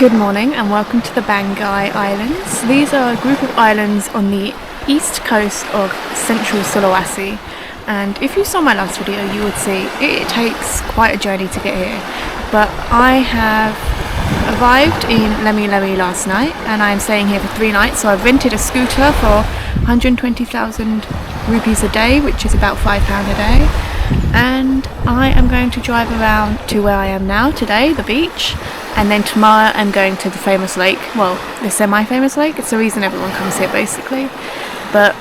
Good morning and welcome to the Banggai Islands. These are a group of islands on the east coast of central Sulawesi, and if you saw my last video you would see it takes quite a journey to get here, but I have arrived in Lemi last night and I am staying here for 3 nights. So I've rented a scooter for 120,000 rupees a day, which is about £5 a day, and I am going to drive around to where I am now today, the beach, and then tomorrow I'm going to the famous lake, well, the semi-famous lake. It's the reason everyone comes here basically. But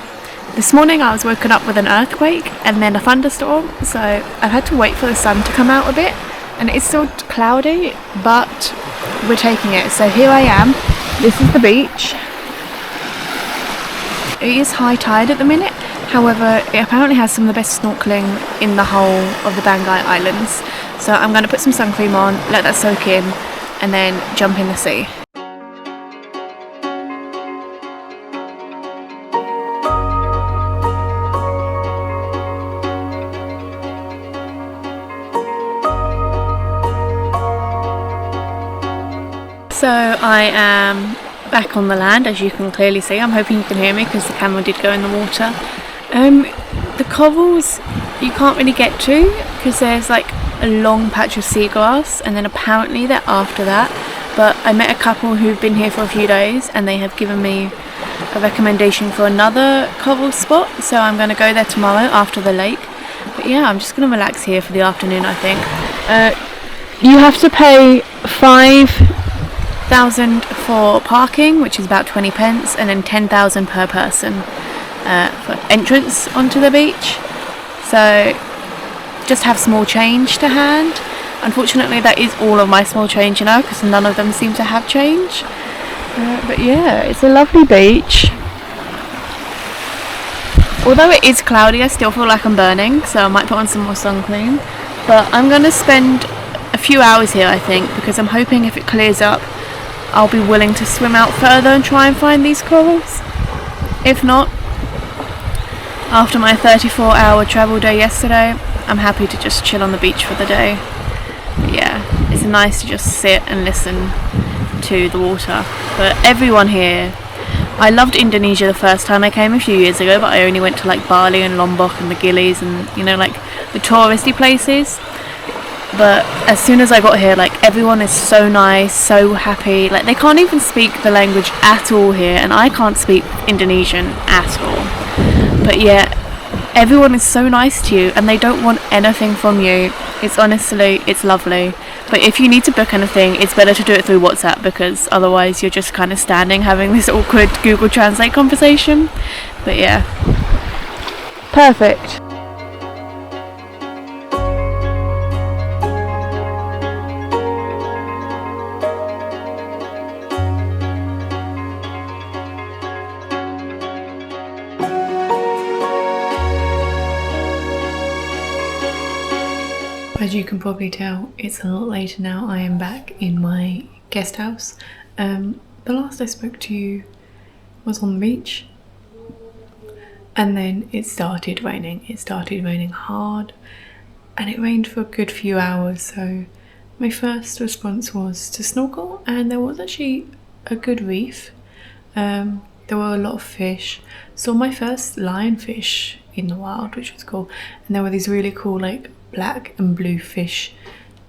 this morning I was woken up with an earthquake and then a thunderstorm, so I've had to wait for the sun to come out a bit, and it's still cloudy, but we're taking it. So here I am, this is the beach. It is high tide at the minute, however it apparently has some of the best snorkeling in the whole of the Banggai Islands. So I'm going to put some sun cream on, let that soak in, and then jump in the sea. So I am back on the land, as you can clearly see. I'm hoping you can hear me because the camera did go in the water. The corals you can't really get to because there's like a long patch of seagrass, and then apparently they're after that. But I met a couple who've been here for a few days and they have given me a recommendation for another coral spot, so I'm going to go there tomorrow after the lake. But yeah, I'm just going to relax here for the afternoon, I think. You have to pay 5,000 for parking, which is about 20 pence, and then 10,000 per person for entrance onto the beach. So just have small change to hand. Unfortunately that is all of my small change, because none of them seem to have change. But yeah, it's a lovely beach. Although it is cloudy, I still feel like I'm burning, so I might put on some more sun cream. But I'm going to spend a few hours here, I think, because I'm hoping if it clears up I'll be willing to swim out further and try and find these corals. If not, after my 34-hour travel day yesterday, I'm happy to just chill on the beach for the day. But yeah, it's nice to just sit and listen to the water. But everyone here, I loved Indonesia the first time I came a few years ago, but I only went to like Bali and Lombok and the Gillies and like the touristy places. But as soon as I got here, like everyone is so nice, so happy. Like they can't even speak the language at all here, and I can't speak Indonesian at all. But yeah, everyone is so nice to you and they don't want anything from you. It's lovely. But if you need to book anything, it's better to do it through WhatsApp, because otherwise you're just kind of standing having this awkward Google Translate conversation. But yeah, perfect. As you can probably tell, it's a lot later now. I am back in my guest house. The last I spoke to you was on the beach, and then it started raining. It started raining hard, and it rained for a good few hours. So my first response was to snorkel, and there was actually a good reef. There were a lot of fish. Saw my first lionfish in the wild, which was cool. And there were these really cool like black and blue fish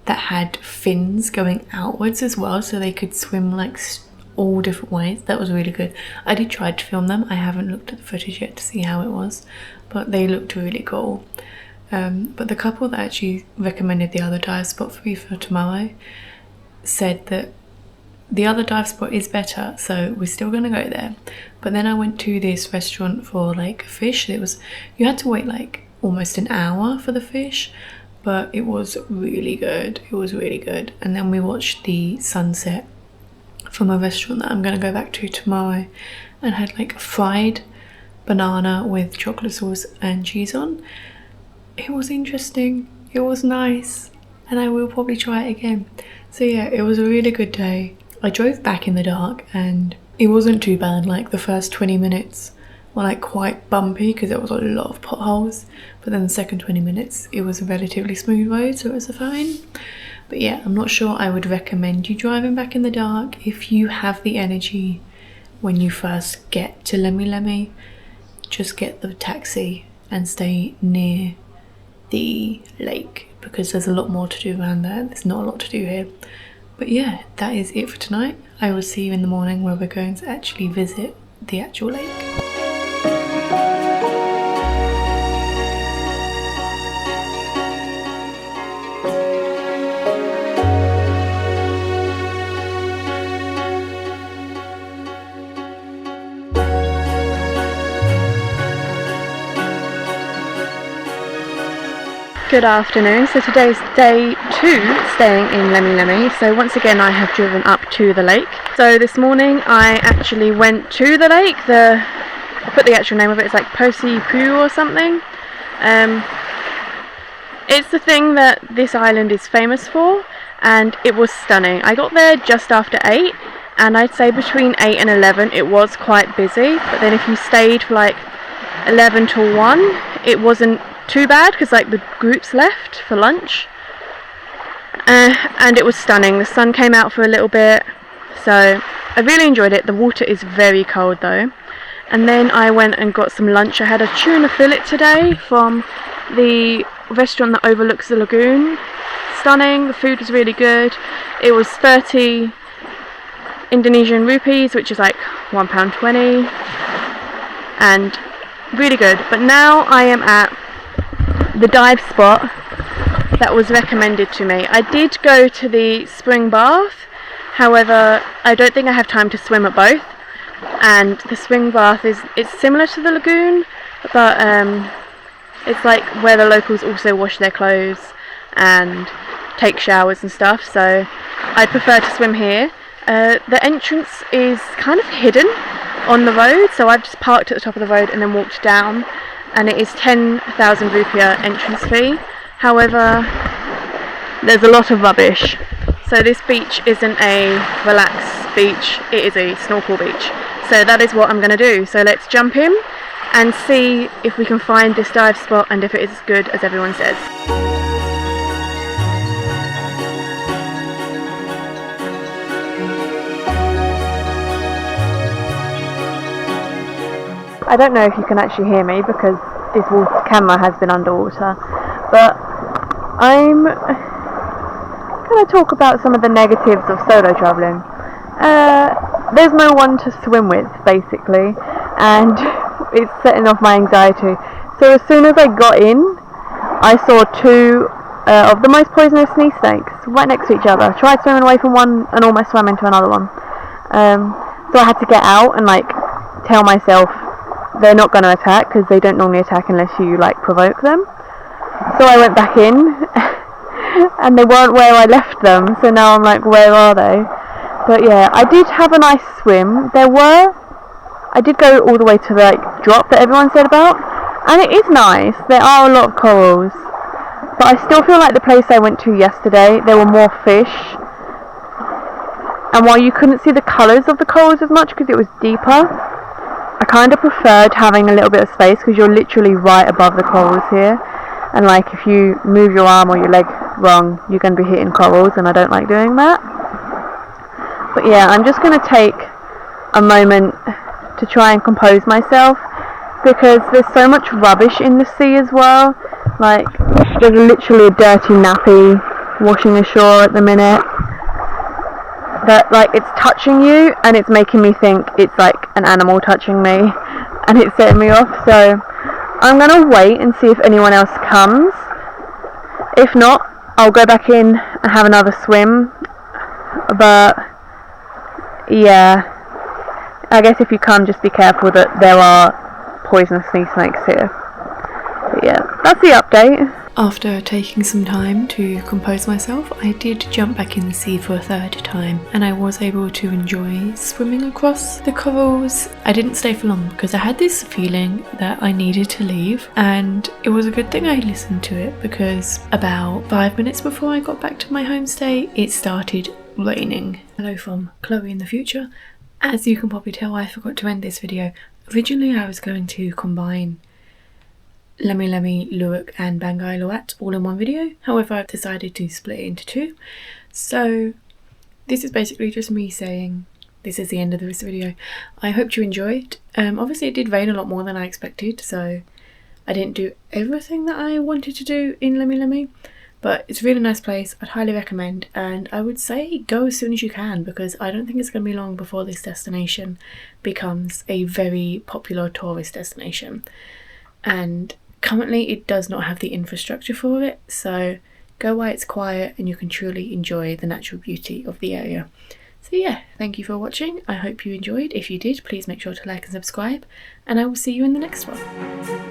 that had fins going outwards as well, so they could swim like all different ways. That was really good. I did try to film them. I haven't looked at the footage yet to see how it was, but they looked really cool. But the couple that actually recommended the other dive spot for me for tomorrow said that the other dive spot is better, so we're still gonna go there. But then I went to this restaurant for like fish. You had to wait like almost an hour for the fish, but it was really good. And then we watched the sunset from a restaurant that I'm gonna go back to tomorrow, and had like fried banana with chocolate sauce and cheese on. It was interesting, it was nice, and I will probably try it again. So yeah, it was a really good day. I drove back in the dark and it wasn't too bad. Like the first 20 minutes were like quite bumpy because there was a lot of potholes, but then the second 20 minutes it was a relatively smooth road, so it was fine. But yeah, I'm not sure I would recommend you driving back in the dark. If you have the energy when you first get to Lemi Lemi, just get the taxi and stay near the lake, because there's a lot more to do around there. There's not a lot to do here. But yeah, that is it for tonight. I will see you in the morning where we're going to actually visit the actual lake. Good afternoon. So today's day 2 staying in Lemi Lemi. So once again I have driven up to the lake. So this morning I actually went to the lake. I put the actual name of it, it's like Paisu Poe or something. It's the thing that this island is famous for, and it was stunning. I got there just after 8, and I'd say between 8 and 11 it was quite busy, but then if you stayed for like 11 till 1 it wasn't too bad, because like the groups left for lunch, and it was stunning. The sun came out for a little bit, so I really enjoyed it. The water is very cold though. And then I went and got some lunch. I had a tuna fillet today from the restaurant that overlooks the lagoon. Stunning. The food was really good. It was 30 Indonesian rupees, which is like £1.20, and really good. But now I am at the dive spot that was recommended to me. I did go to the spring bath, however I don't think I have time to swim at both, and the spring bath it's similar to the lagoon, but it's like where the locals also wash their clothes and take showers and stuff, so I prefer to swim here. The entrance is kind of hidden on the road, so I've just parked at the top of the road and then walked down, and it is 10,000 rupiah entrance fee. However, there's a lot of rubbish. So this beach isn't a relaxed beach, it is a snorkel beach. So that is what I'm going to do. So let's jump in and see if we can find this dive spot and if it is as good as everyone says. I don't know if you can actually hear me because this camera has been underwater, but I'm going to talk about some of the negatives of solo travelling. There's no one to swim with, basically, and it's setting off my anxiety. So as soon as I got in, I saw 2 of the most poisonous sea snakes right next to each other. Tried swimming away from one and almost swam into another one. So I had to get out and like tell myself they're not going to attack, because they don't normally attack unless you like provoke them. So I went back in and they weren't where I left them, so now I'm like, where are they? But yeah, I did have a nice swim. I did go all the way to the like drop that everyone said about, and it is nice. There are a lot of corals, but I still feel like the place I went to yesterday, there were more fish, and while you couldn't see the colours of the corals as much because it was deeper, I kind of preferred having a little bit of space, because you're literally right above the corals here, and like if you move your arm or your leg wrong you're going to be hitting corals, and I don't like doing that. But yeah, I'm just going to take a moment to try and compose myself, because there's so much rubbish in the sea as well. Like there's literally a dirty nappy washing ashore at the minute that like it's touching you, and it's making me think it's like an animal touching me, and it's setting me off. So I'm gonna wait and see if anyone else comes. If not, I'll go back in and have another swim. But yeah, I guess if you come, just be careful that there are poisonous sea snakes here. But yeah, that's the update. After taking some time to compose myself, I did jump back in the sea for a 3rd time, and I was able to enjoy swimming across the corals. I didn't stay for long because I had this feeling that I needed to leave, and it was a good thing I listened to it, because about 5 minutes before I got back to my homestay, it started raining. Hello from Chloe in the future. As you can probably tell, I forgot to end this video. Originally I was going to combine Lemi Lemi, Luwak and Banggai Loat all in one video. However, I've decided to split it into two. So this is basically just me saying this is the end of this video. I hope you enjoyed. Obviously it did rain a lot more than I expected, so I didn't do everything that I wanted to do in Lemi Lemi, but it's a really nice place. I'd highly recommend, and I would say go as soon as you can, because I don't think it's going to be long before this destination becomes a very popular tourist destination, and currently it does not have the infrastructure for it, so go while it's quiet and you can truly enjoy the natural beauty of the area. So yeah, thank you for watching. I hope you enjoyed. If you did, please make sure to like and subscribe, and I will see you in the next one.